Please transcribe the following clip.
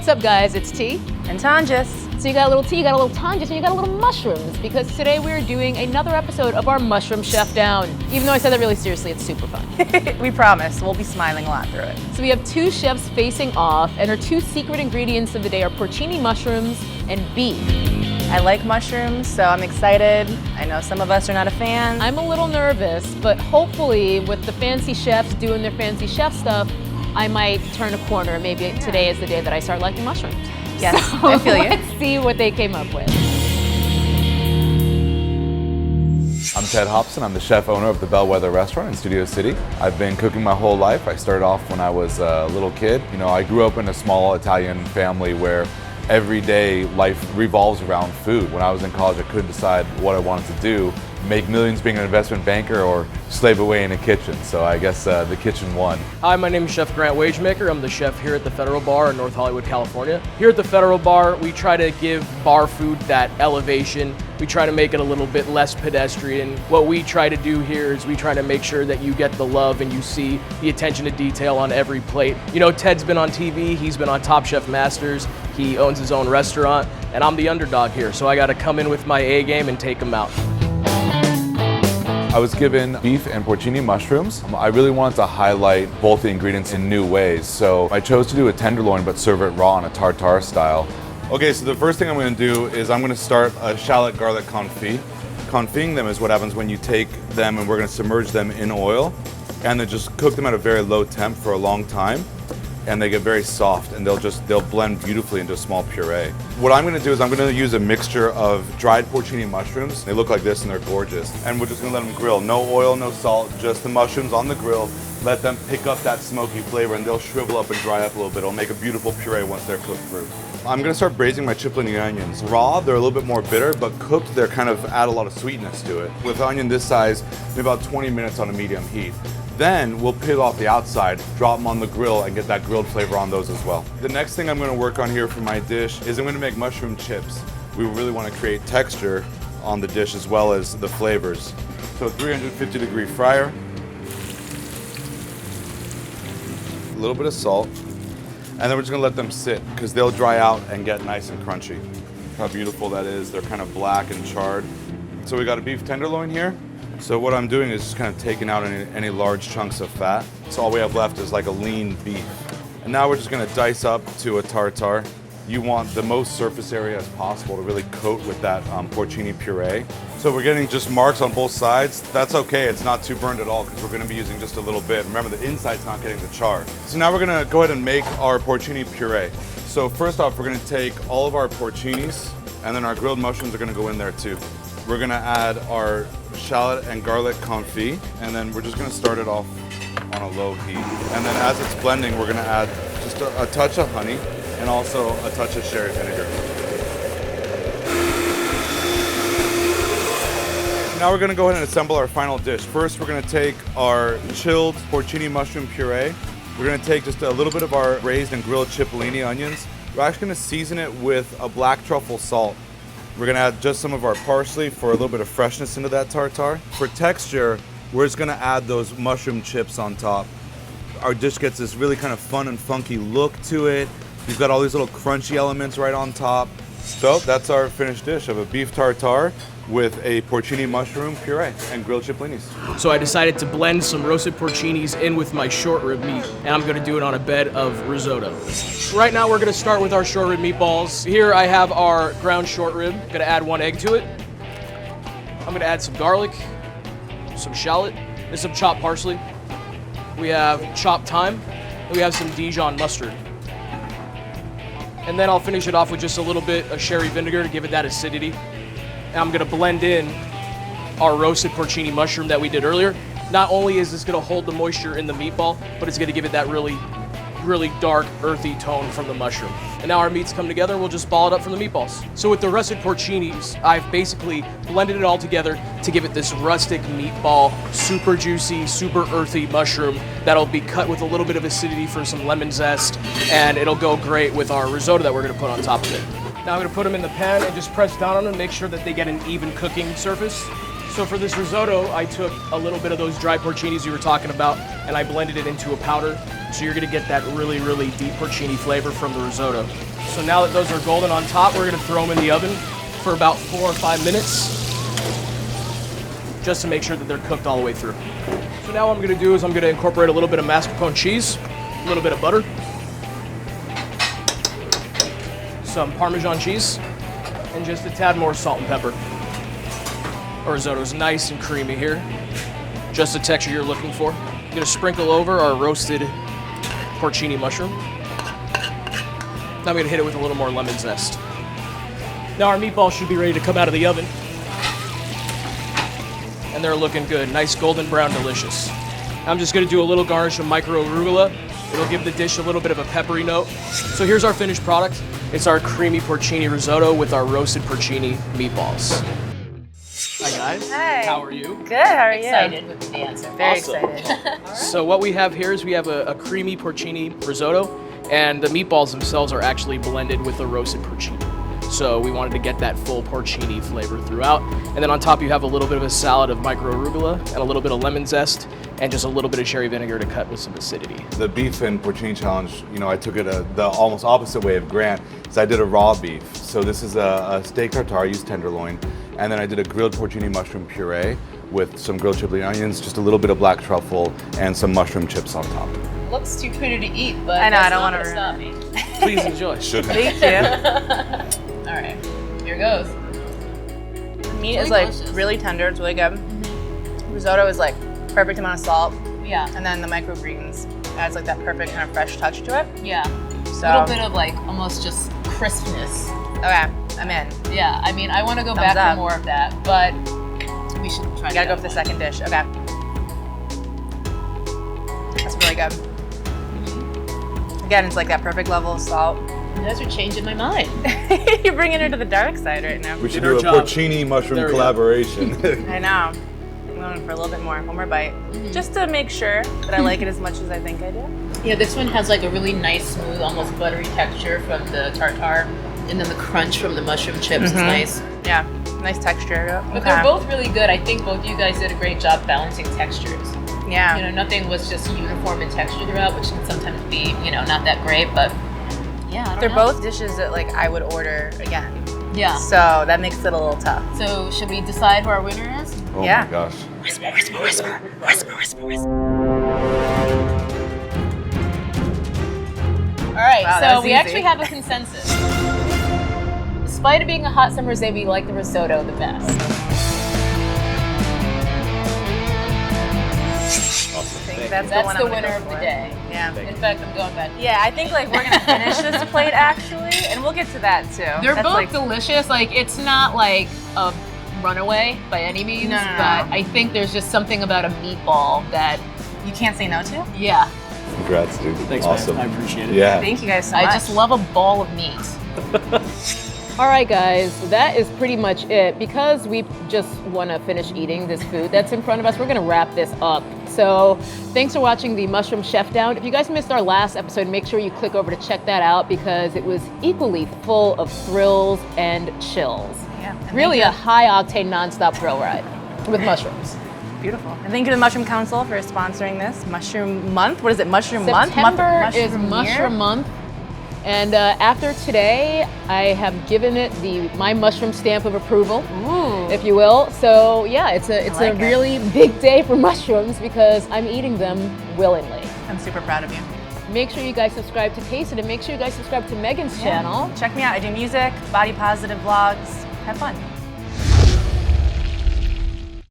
What's up, guys? It's Ti and Tonjes. So you got a little Ti, you got a little Tonjes, and you got a little mushrooms, because today we're doing another episode of our Mushroom Chef Down. Even though I said that really seriously, it's super fun. We promise. We'll be smiling a lot through it. So we have two chefs facing off, and our two secret ingredients of the day are porcini mushrooms and beef. I like mushrooms, so I'm excited. I know some of us are not a fan. I'm a little nervous, but hopefully with the fancy chefs doing their fancy chef stuff, I might turn a corner. Maybe today is the day that I start liking mushrooms. Yes, so I feel you. Let's see what they came up with. I'm Ted Hopson. I'm the chef owner of the Bellwether Restaurant in Studio City. I've been cooking my whole life. I started off when I was a little kid. You know, I grew up in a small Italian family where everyday life revolves around food. When I was in college, I couldn't decide what I wanted to do, make millions being an investment banker or slave away in a kitchen. So I guess the kitchen won. Hi, my name is Chef Grant Wagemaker. I'm the chef here at the Federal Bar in North Hollywood, California. Here at the Federal Bar, we try to give bar food that elevation. We try to make it a little bit less pedestrian. What we try to do here is we try to make sure that you get the love and you see the attention to detail on every plate. You know, Ted's been on TV, he's been on Top Chef Masters, he owns his own restaurant, and I'm the underdog here, so I gotta come in with my A game and take him out. I was given beef and porcini mushrooms. I really wanted to highlight both the ingredients in new ways, so I chose to do a tenderloin but serve it raw in a tartare style. Okay, so the first thing I'm going to do is I'm going to start a shallot garlic confit. Confitting them is what happens when you take them and we're going to submerge them in oil and then just cook them at a very low temp for a long time. And they get very soft and they'll blend beautifully into a small puree. What I'm gonna do is I'm gonna use a mixture of dried porcini mushrooms. They look like this and they're gorgeous. And we're just gonna let them grill. No oil, no salt, just the mushrooms on the grill. Let them pick up that smoky flavor and they'll shrivel up and dry up a little bit. It'll make a beautiful puree once they're cooked through. I'm gonna start braising my cipollini onions. Raw, they're a little bit more bitter, but cooked, they're kind of add a lot of sweetness to it. With onion this size, maybe about 20 minutes on a medium heat. Then we'll peel off the outside, drop them on the grill, and get that grilled flavor on those as well. The next thing I'm gonna work on here for my dish is I'm gonna make mushroom chips. We really wanna create texture on the dish as well as the flavors. So 350-degree fryer, a little bit of salt, and then we're just gonna let them sit because they'll dry out and get nice and crunchy. Look how beautiful that is. They're kind of black and charred. So we got a beef tenderloin here. So what I'm doing is just kind of taking out any large chunks of fat. So all we have left is like a lean beef. And now we're just gonna dice up to a tartare. You want the most surface area as possible to really coat with that porcini puree. So we're getting just marks on both sides. That's okay, it's not too burned at all because we're gonna be using just a little bit. Remember, the inside's not getting the char. So now we're gonna go ahead and make our porcini puree. So first off, we're gonna take all of our porcinis and then our grilled mushrooms are gonna go in there too. We're gonna add our shallot and garlic confit, and then we're just gonna start it off on a low heat. And then as it's blending, we're gonna add just a touch of honey and also a touch of sherry vinegar. Now we're gonna go ahead and assemble our final dish. First, we're gonna take our chilled porcini mushroom puree. We're gonna take just a little bit of our braised and grilled cipollini onions. We're actually gonna season it with a black truffle salt. We're gonna add just some of our parsley for a little bit of freshness into that tartare. For texture, we're just gonna add those mushroom chips on top. Our dish gets this really kind of fun and funky look to it. You've got all these little crunchy elements right on top. So that's our finished dish of a beef tartare with a porcini mushroom puree and grilled cipollinis. So I decided to blend some roasted porcinis in with my short rib meat, and I'm gonna do it on a bed of risotto. Right now we're gonna start with our short rib meatballs. Here I have our ground short rib. I'm gonna add 1 egg to it. I'm gonna add some garlic, some shallot, and some chopped parsley. We have chopped thyme, and we have some Dijon mustard. And then I'll finish it off with just a little bit of sherry vinegar to give it that acidity. And I'm gonna blend in our roasted porcini mushroom that we did earlier. Not only is this gonna hold the moisture in the meatball, but it's gonna give it that really dark, earthy tone from the mushroom. And now our meats come together, we'll just ball it up from the meatballs. So with the russet porcinis, I've basically blended it all together to give it this rustic meatball, super juicy, super earthy mushroom that'll be cut with a little bit of acidity for some lemon zest, and it'll go great with our risotto that we're gonna put on top of it. Now I'm gonna put them in the pan and just press down on them and make sure that they get an even cooking surface. So for this risotto, I took a little bit of those dry porcinis you were talking about, and I blended it into a powder. So you're gonna get that really, really deep porcini flavor from the risotto. So now that those are golden on top, we're gonna throw them in the oven for about 4 or 5 minutes, just to make sure that they're cooked all the way through. So now what I'm gonna do is I'm gonna incorporate a little bit of mascarpone cheese, a little bit of butter, some Parmesan cheese, and just a tad more salt and pepper. Our risotto is nice and creamy here, just the texture you're looking for. I'm gonna sprinkle over our roasted porcini mushroom. Now I'm gonna hit it with a little more lemon zest. Now our meatballs should be ready to come out of the oven. And they're looking good, nice golden brown, delicious. I'm just gonna do a little garnish of micro arugula. It'll give the dish a little bit of a peppery note. So here's our finished product. It's our creamy porcini risotto with our roasted porcini meatballs. Hi guys. Hi. How are you? Good, how are you? Excited with the answer. Very Awesome. excited. So what we have here is we have a creamy porcini risotto, and the meatballs themselves are actually blended with the roasted porcini. So we wanted to get that full porcini flavor throughout. And then on top you have a little bit of a salad of micro arugula and a little bit of lemon zest and just a little bit of sherry vinegar to cut with some acidity. The beef and porcini challenge, you know, I took it the almost opposite way of Grant. So I did a raw beef. So this is a steak tartare, I used tenderloin. And then I did a grilled porcini mushroom puree with some grilled chili onions, just a little bit of black truffle, and some mushroom chips on top. Looks too pretty to eat, but I know, I that's don't not wanna gonna ruin stop me. Please enjoy. Shouldn't. Thank you. All right, here goes. Meat It's is really like delicious. really tender, it's really good. Risotto is like perfect amount of salt, Yeah, and then the microgreens adds like that perfect kind of fresh touch to it. yeah. So, A little bit of like almost just crispness. okay, I'm in. Yeah, I mean, I want to go Thumbs back up. for more of that, but we should try. You gotta go for the second dish. Okay. That's really good. Again, it's like that perfect level of salt. You guys are changing my mind. You're bringing her to the dark side right now. We should Did our do a job. porcini mushroom There we go. collaboration. I know. I'm going for a little bit more. One more bite. Just to make sure that I like it as much as I think I do. Yeah, this one has like a really nice, smooth, almost buttery texture from the tartare, and then the crunch from the mushroom chips is nice. Yeah, nice texture. But they're both really good. I think both you guys did a great job balancing textures. Yeah. You know, nothing was just uniform in texture throughout, which can sometimes be, you know, not that great, but yeah, I don't They're know. both dishes that like I would order again. Yeah. So that makes it a little tough. So should we decide who our winner is? Oh Yeah. my gosh. All right, Wow, that so was we easy. actually have a consensus. Despite it being a hot summer's day, we like the risotto the best. I think that's That's one the I'm gonna winner go of the for. day. Yeah. In fact, I'm going back. Yeah, I think like we're gonna finish this plate actually, and we'll get to that too. They're That's both like, delicious. Like, it's not like a runaway by any means, No. but I think there's just something about a meatball that, you can't say no to. yeah, Congrats, dude. Thanks, awesome. man. I appreciate it. Yeah. Thank you guys so much. I just love a ball of meat. All right, guys, that is pretty much it. Because we just want to finish eating this food that's in front of us, we're going to wrap this up. So thanks for watching the Mushroom Chef Down. If you guys missed our last episode, make sure you click over to check that out because it was equally full of thrills and chills. Yeah. And Really a thank high-octane, nonstop thrill ride with mushrooms. you. Beautiful. And thank you to the Mushroom Council for sponsoring this Mushroom Month. What is it? Mushroom Month? September Month? is Year? Mushroom Month. And after today, I have given it my mushroom stamp of approval, if you will. So yeah, it's like a it. really big day for mushrooms because I'm eating them willingly. I'm super proud of you. Make sure you guys subscribe to Taste It, and make sure you guys subscribe to Megan's channel. Check me out. I do music, body positive vlogs. Have fun.